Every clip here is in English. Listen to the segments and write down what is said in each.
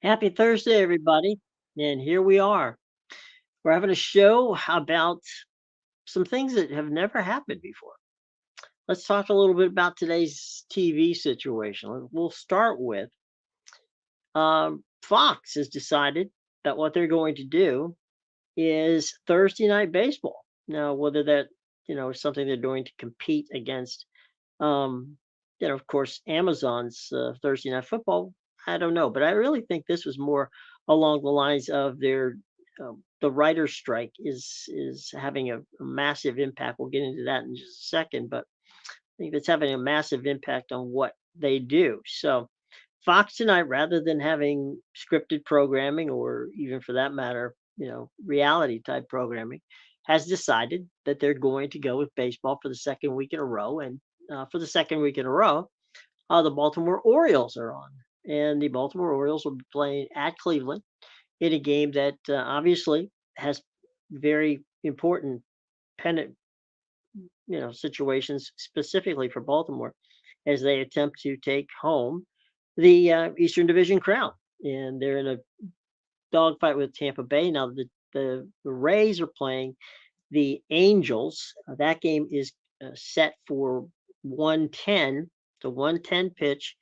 Happy Thursday, everybody. And here we are. We're having a show about some things that have never happened before. Let's talk a little bit about today's TV situation. We'll start with Fox has decided that what they're going to do is Thursday night baseball. Now, whether that, is something they're doing to compete against, um, of course, Amazon's Thursday night football, I don't know. But I really think this was more along the lines of the writer's strike is having a massive impact. We'll get into that in just a second, but I think that's having a massive impact on what they do. So Fox tonight, rather than having scripted programming or even for that matter, reality type programming, has decided that they're going to go with baseball for the second week in a row. And for the second week in a row, the Baltimore Orioles are on. And the Baltimore Orioles will be playing at Cleveland in a game that obviously has very important pennant, situations specifically for Baltimore as they attempt to take home the Eastern Division crown. And they're in a dogfight with Tampa Bay. Now, the Rays are playing the Angels. That game is set for 110, the 110 pitch,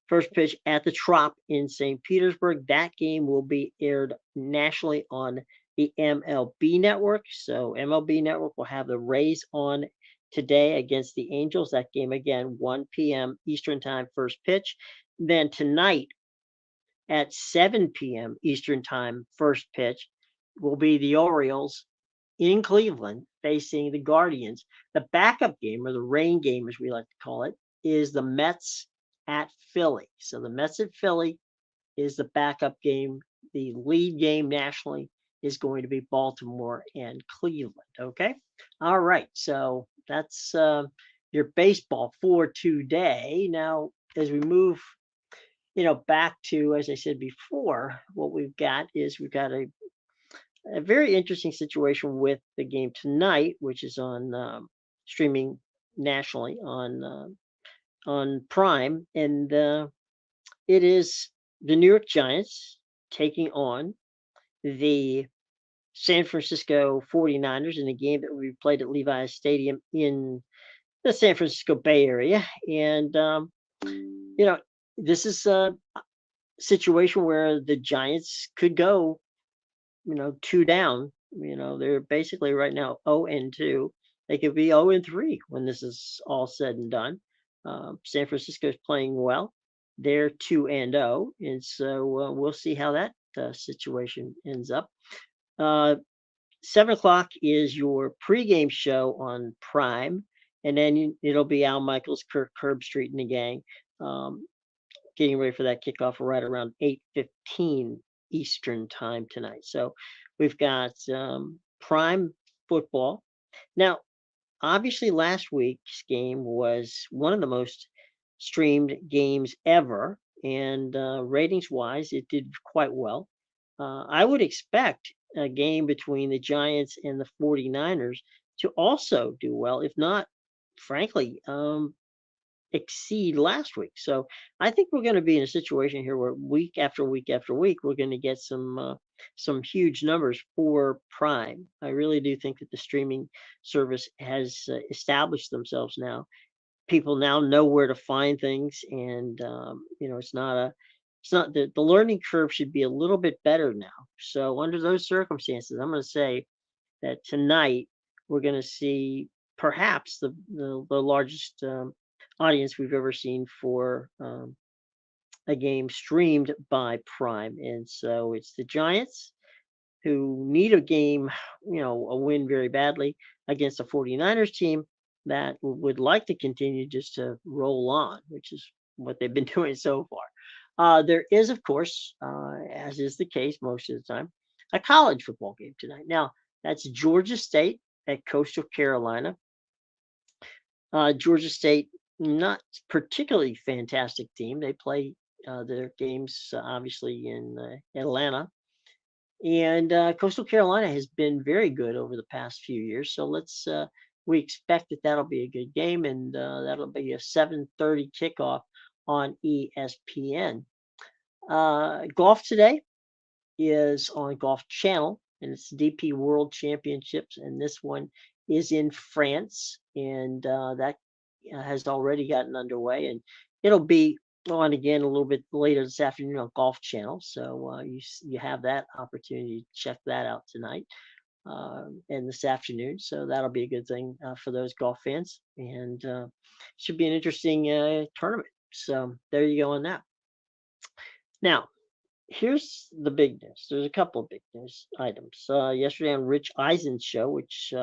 first pitch at the Trop in St. Petersburg. That game will be aired nationally on the MLB network. So MLB network will have the Rays on today against the Angels. That game again, 1 p.m. Eastern time, first pitch. Then tonight at 7 p.m. Eastern time, first pitch, will be the Orioles in Cleveland facing the Guardians. The backup game, or the rain game as we like to call it, is the Mets at Philly. So the Mets at Philly is the backup game. The lead game nationally is going to be Baltimore and Cleveland. Okay. All right. So that's your baseball for today. Now, as we move, back to, as I said before, what we've got is we've got a very interesting situation with the game tonight, which is on streaming nationally on Prime, and it is the New York Giants taking on the San Francisco 49ers in a game that will be played at Levi's Stadium in the San Francisco Bay Area. And, this is a situation where the Giants could go, two down. They're basically right now 0-2. They could be 0-3 when this is all said and done. San Francisco is playing well. They're 2-0, and so we'll see how that situation ends up. 7 o'clock is your pregame show on Prime, and then it'll be Al Michaels, Kirk Herbstreit, and the gang getting ready for that kickoff right around 8:15 Eastern time tonight. So we've got Prime football. Now, obviously, last week's game was one of the most streamed games ever, and ratings-wise, it did quite well. I would expect a game between the Giants and the 49ers to also do well, if not, frankly, exceed last week. So I think we're going to be in a situation here where week after week after week, we're going to get some huge numbers for Prime. I really do think that the streaming service has established themselves now. People now know where to find things, and it's not the learning curve should be a little bit better now. So under those circumstances, I'm going to say that tonight we're going to see perhaps the largest audience we've ever seen for a game streamed by Prime. And so it's the Giants who need a game, a win very badly against a 49ers team that would like to continue just to roll on, which is what they've been doing so far. There is, of course, as is the case most of the time, a college football game tonight. Now, that's Georgia State at Coastal Carolina. Georgia State, not particularly fantastic team. They play their games obviously in Atlanta, and Coastal Carolina has been very good over the past few years. So we expect that that'll be a good game, and that'll be a 7:30 kickoff on ESPN. Golf today is on Golf Channel, and it's DP World Championships, and this one is in France, and that has already gotten underway, and it'll be on again a little bit later this afternoon on Golf Channel. So you have that opportunity to check that out tonight and this afternoon. So that'll be a good thing for those golf fans, and should be an interesting tournament. So there you go on that. Now, here's the big news. There's a couple of big news items. Yesterday on Rich Eisen's show, which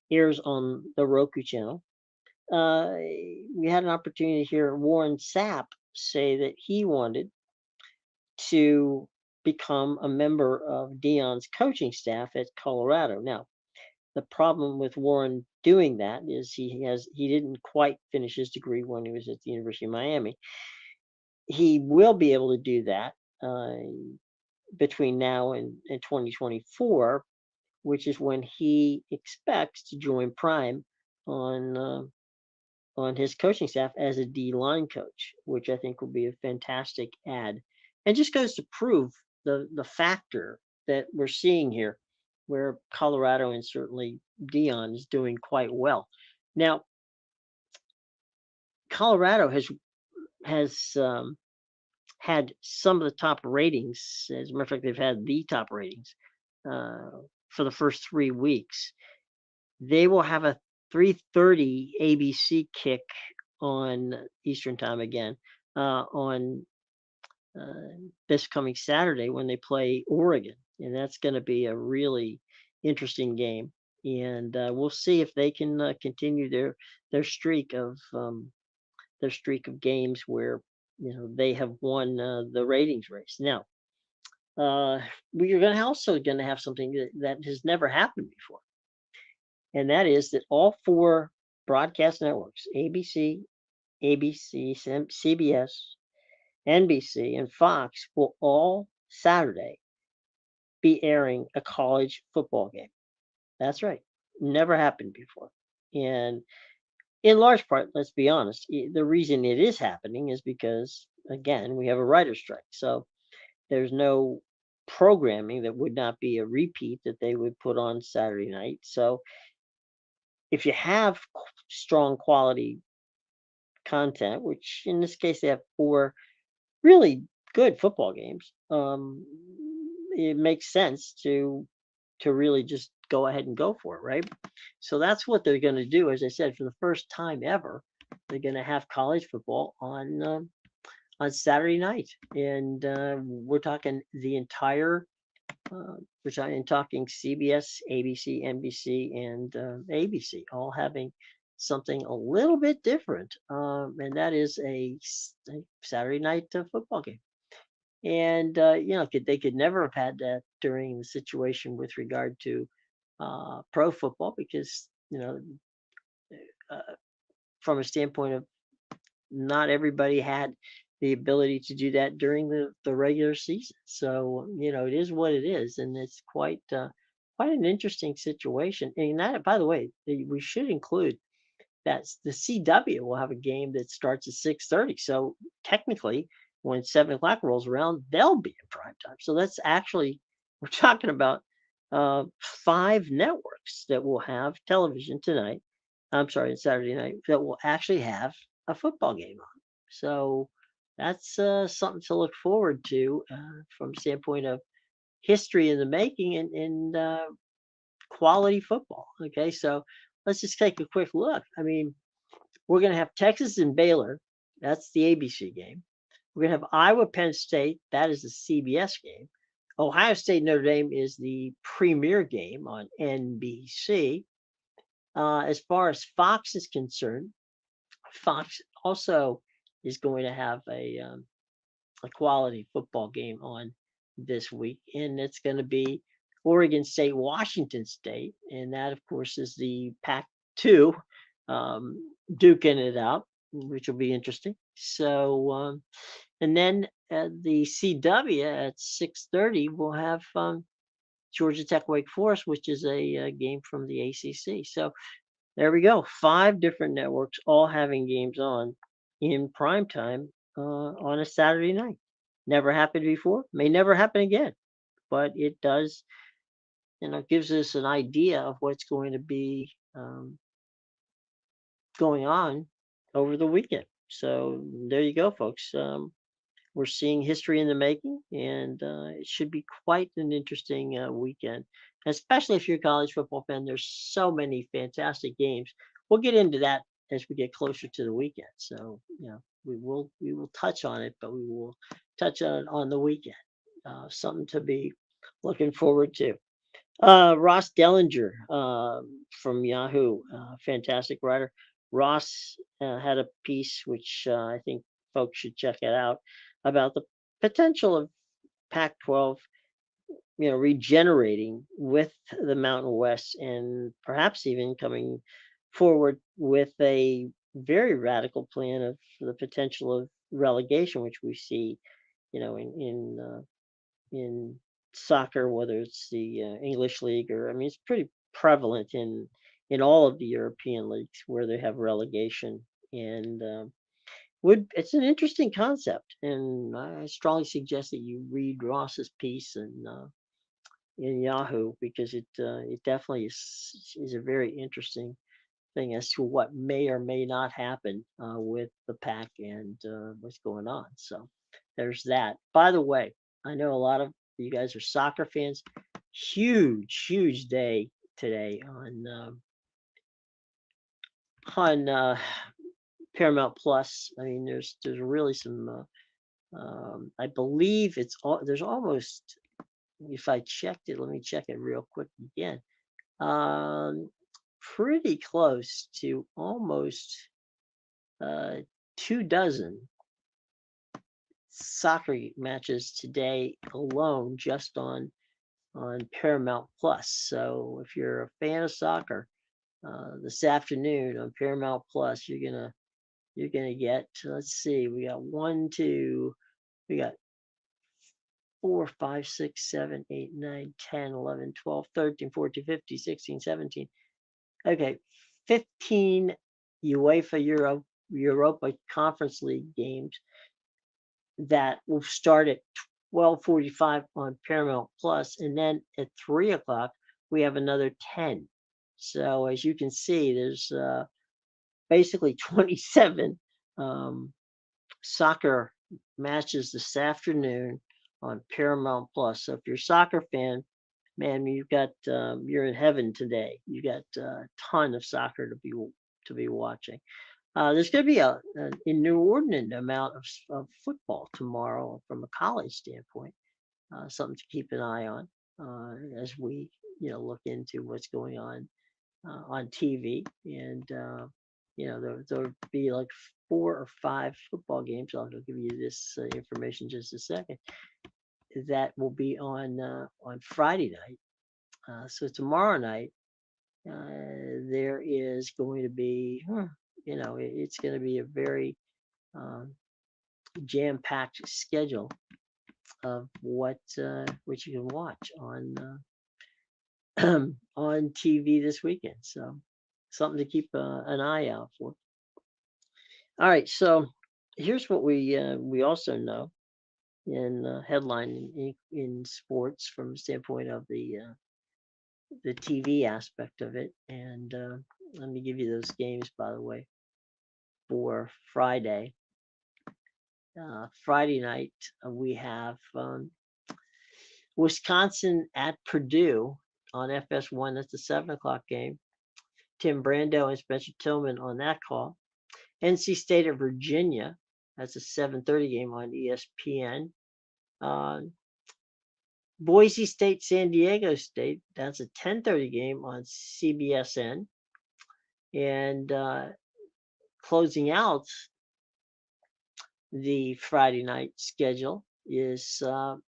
airs on the Roku channel, we had an opportunity to hear Warren Sapp say that he wanted to become a member of Dion's coaching staff at Colorado. Now, the problem with Warren doing that is he didn't quite finish his degree when he was at the University of Miami. He will be able to do that between now and 2024, which is when he expects to join Prime on his coaching staff as a D line coach, which I think will be a fantastic add, and just goes to prove the factor that we're seeing here, where Colorado and certainly Dion is doing quite well. Now, Colorado has had some of the top ratings. As a matter of fact, they've had the top ratings for the first 3 weeks. They will have a 3:30 ABC kick on Eastern time again on this coming Saturday when they play Oregon, and that's going to be a really interesting game. And we'll see if they can continue their streak of games where they have won the ratings race. Now, we're also going to have something that has never happened before, and that is that all 4 broadcast networks, ABC, CBS, NBC, and Fox, will all Saturday be airing a college football game. That's right. Never happened before. And in large part, let's be honest, the reason it is happening is because, again, we have a writer's strike. So there's no programming that would not be a repeat that they would put on Saturday night. So if you have strong quality content, which in this case they have 4 really good football games, it makes sense to really just go ahead and go for it, right? So that's what they're going to do. As I said, for the first time ever, they're going to have college football on Saturday night, and we're talking the entire. We're talking CBS, ABC, NBC, and ABC, all having something a little bit different, and that is a Saturday night football game. And they could never have had that during the situation with regard to pro football, because from a standpoint of not everybody had the ability to do that during the regular season. So it is what it is, and it's quite an interesting situation. And that, by the way, we should include that the CW will have a game that starts at 6:30. So technically, when 7 o'clock rolls around, they'll be in prime time. So that's actually, we're talking about 5 networks that will have television tonight. I'm sorry, Saturday night, that will actually have a football game on. So that's something to look forward to from standpoint of history in the making and quality football. Okay, so let's just take a quick look. I mean, we're going to have Texas and Baylor. That's the ABC game. We're going to have Iowa, Penn State. That is the CBS game. Ohio State, Notre Dame is the premier game on NBC. As far as Fox is concerned, Fox also is going to have a quality football game on this week, and it's going to be Oregon State, Washington State, and that, of course, is the Pac-2 duking it out, which will be interesting. So, and then the CW at 6:30 will have Georgia Tech, Wake Forest, which is a game from the ACC. So there we go. 5 different networks all having games on in prime time on a Saturday night. Never happened before, may never happen again, but it does, gives us an idea of what's going to be going on over the weekend. So there you go, folks. We're seeing history in the making, and it should be quite an interesting weekend, especially if you're a college football fan. There's so many fantastic games. We'll get into that as we get closer to the weekend. So, we will touch on it, but we will touch on it on the weekend. Something to be looking forward to. Ross Dellinger from Yahoo, fantastic writer. Ross had a piece which I think folks should check it out about the potential of Pac-12, regenerating with the Mountain West and perhaps even coming forward with a very radical plan of the potential of relegation, which we see, in soccer, whether it's the English league or I mean, it's pretty prevalent in all of the European leagues where they have relegation, and would it's an interesting concept, and I strongly suggest that you read Ross's piece in Yahoo because it definitely is a very interesting thing as to what may or may not happen with the pack and what's going on. So there's that. By the way, I know a lot of you guys are soccer fans. Huge, huge day today on Paramount Plus. I mean, there's really some. I believe there's almost. If I checked it, let me check it real quick again. Um, Pretty close to almost uh, 2 dozen soccer matches today alone, just on Paramount Plus. So if you're a fan of soccer, this afternoon on Paramount Plus, you're gonna get. Let's see, we got one, two, we got 4, 5, 6, 7, 8, 9, 10, 11, 12, 13, 14, 15, 16, 17. Okay, 15 Europa Conference League games that will start at 12:45 on Paramount Plus, and then at 3 o'clock we have another 10. So as you can see, there's basically 27 um, soccer matches this afternoon on Paramount Plus. So if you're a soccer fan, man, you're in heaven today. You got a ton of soccer to be watching. There's going to be an inordinate amount of football tomorrow from a college standpoint. Something to keep an eye on as we look into what's going on TV, and there'll be like 4 or 5 football games. I'll give you this information in just a second. That will be on Friday night. So tomorrow night there is going to be, it's going to be a very um, jam-packed schedule of what you can watch on TV this weekend. So something to keep an eye out for. All right, so here's what we also know in headline in sports from the standpoint of the TV aspect of it, and let me give you those games by the way for Friday. Friday night we have Wisconsin at Purdue on FS1. That's a 7 o'clock game. Tim Brando and Spencer Tillman on that call. NC State at Virginia. That's a 7:30 game on ESPN. Uh, Boise State, San Diego State. That's a 10:30 game on CBSN. And closing out the Friday night schedule is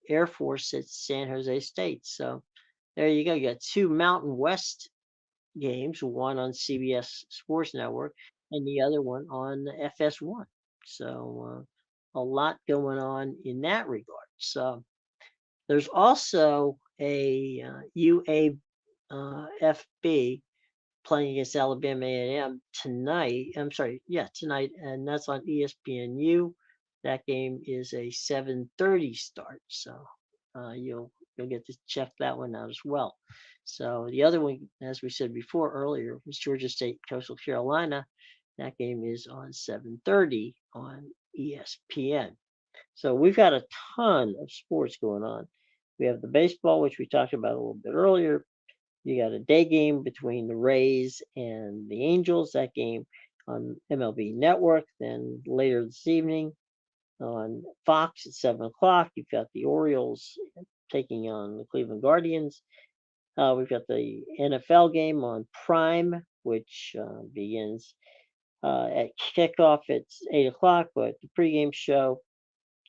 Air Force at San Jose State. So there you go. You got 2 Mountain West games, one on CBS Sports Network and the other one on FS1. So a lot going on in that regard. So there's also a UAFB playing against Alabama A&M tonight. I'm sorry, yeah, tonight, and that's on ESPNU. That game is a 7:30 start, so you'll get to check that one out as well. So the other one, as we said before earlier, was Georgia State Coastal Carolina. That game is on 7:30 on ESPN. So we've got a ton of sports going on. We have the baseball, which we talked about a little bit earlier. You got a day game between the Rays and the Angels. That game on MLB Network. Then later this evening on Fox at 7 o'clock, you've got the Orioles taking on the Cleveland Guardians. We've got the NFL game on Prime, which begins at kickoff at 8 o'clock. But the pregame show,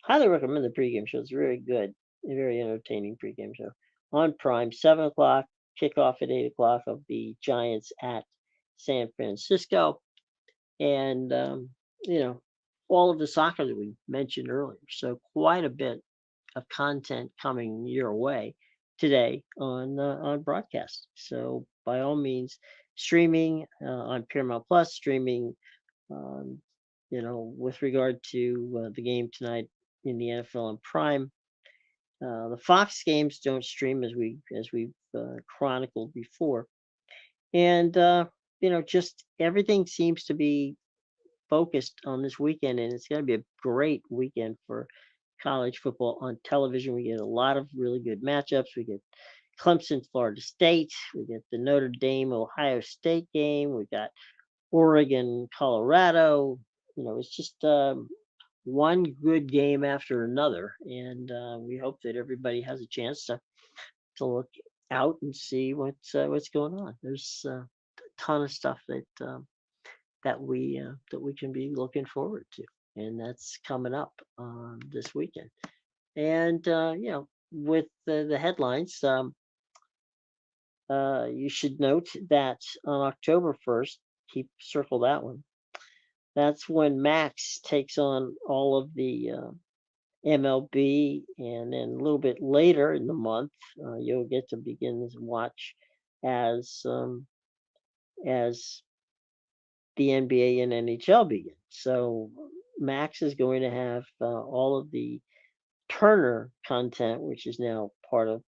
highly recommend the pregame show. It's very good, a very entertaining pregame show on Prime. 7 o'clock, kickoff at 8 o'clock of the Giants at San Francisco, and you know all of the soccer that we mentioned earlier. So quite a bit of content coming your way today on broadcast. So by all means, streaming on Paramount Plus, streaming um, with regard to the game tonight in the NFL on Prime. The Fox games don't stream as we've chronicled before, and just everything seems to be focused on this weekend, and it's going to be a great weekend for college football on television. We get a lot of really good matchups. We get Clemson, Florida State. We get the Notre Dame, Ohio State game. We got Oregon, Colorado. It's just one good game after another, and we hope that everybody has a chance to look out and see what's going on. There's a ton of stuff that we can be looking forward to, and that's coming up this weekend. And with the headlines, you should note that on October 1st, keep circle that one. That's when Max takes on all of the MLB, and then a little bit later in the month, you'll get to begin to watch as the NBA and NHL begin. So Max is going to have all of the Turner content, which is now part of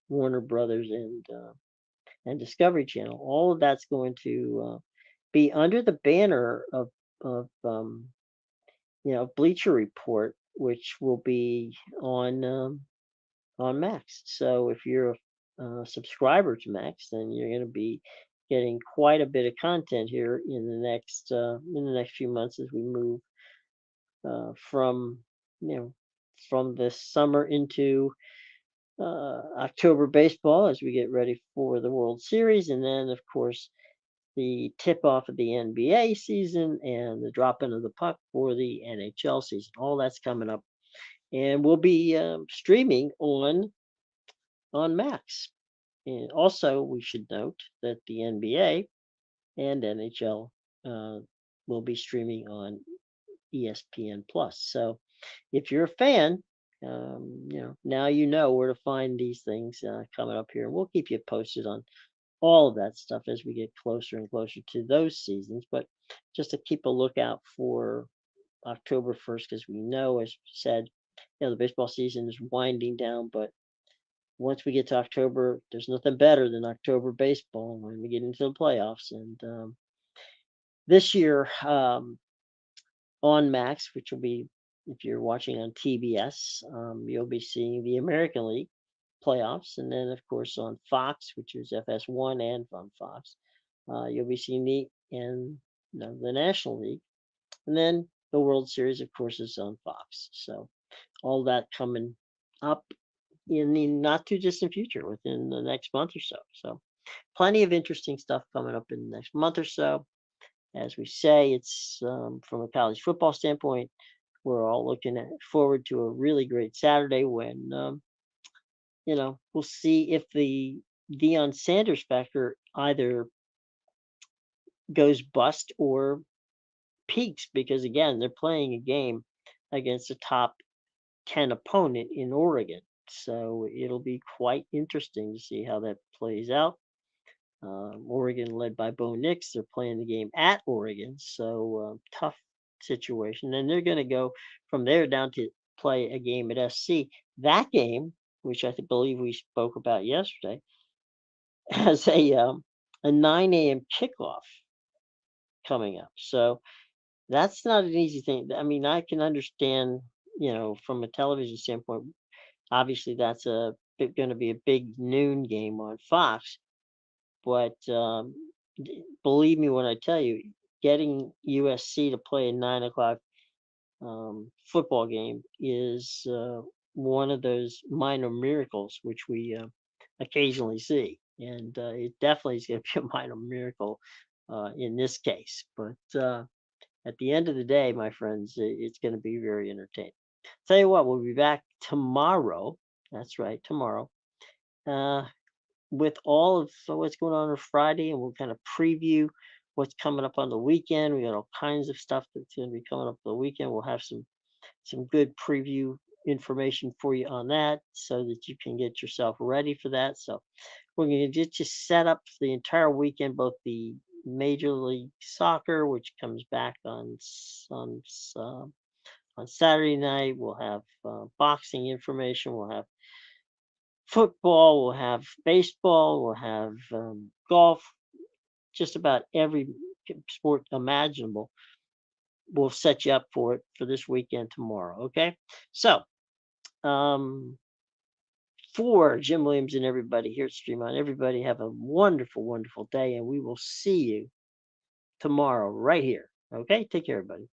Warner Brothers and Discovery Channel. All of that's going to be under the banner of Bleacher Report, which will be on Max. So if you're a subscriber to Max, then you're going to be getting quite a bit of content here in the next few months as we move from you know from this summer into October baseball as we get ready for the World Series, and then of course the tip off of the NBA season and the drop in of the puck for the NHL season. All that's coming up, and we'll be streaming on Max. And also, we should note that the NBA and NHL uh, will be streaming on ESPN Plus. So, if you're a fan, now you know where to find these things coming up here, and we'll keep you posted on all of that stuff as we get closer and closer to those seasons. But just to keep a lookout for October 1st, because we know, as we said, the baseball season is winding down, but once we get to October, there's nothing better than October baseball when we get into the playoffs. And this year on Max, which will be, if you're watching on TBS, you'll be seeing the American League playoffs. And then, of course, on Fox, which is FS1 and on Fox, you'll be seeing the National League. And then the World Series, of course, is on Fox. So all that coming up in the not too distant future within the next month or so. So plenty of interesting stuff coming up in the next month or so. As we say, it's from a college football standpoint, we're all looking forward to a really great Saturday when we'll see if the Deion Sanders factor either goes bust or peaks, because again, they're playing a game against a top 10 opponent in Oregon. So it'll be quite interesting to see how that plays out. Oregon led by Bo Nix. They're playing the game at Oregon. So tough situation. And they're going to go from there down to play a game at SC. That game, which believe we spoke about yesterday, has a 9 a.m. kickoff coming up. So that's not an easy thing. I mean, I can understand, from a television standpoint, obviously that's going to be a big noon game on Fox. But believe me when I tell you, getting USC to play a 9 o'clock football game is one of those minor miracles which we occasionally see. And it definitely is going to be a minor miracle in this case. But at the end of the day, my friends, it's going to be very entertaining. Tell you what, we'll be back tomorrow. That's right, tomorrow. Uh, with all of what's going on Friday, and we'll kind of preview what's coming up on the weekend. We got all kinds of stuff that's going to be coming up the weekend. We'll have some good preview information for you on that so that you can get yourself ready for that. So we're going to get you set up for the entire weekend, both the Major League Soccer, which comes back on Saturday night. We'll have boxing information. We'll have football. We'll have baseball. We'll have golf. Just about every sport imaginable. We'll set you up for it for this weekend tomorrow. Okay. So, for Jim Williams and everybody here at Stream On, everybody have a wonderful, wonderful day, and we will see you tomorrow right here. Okay. Take care, everybody.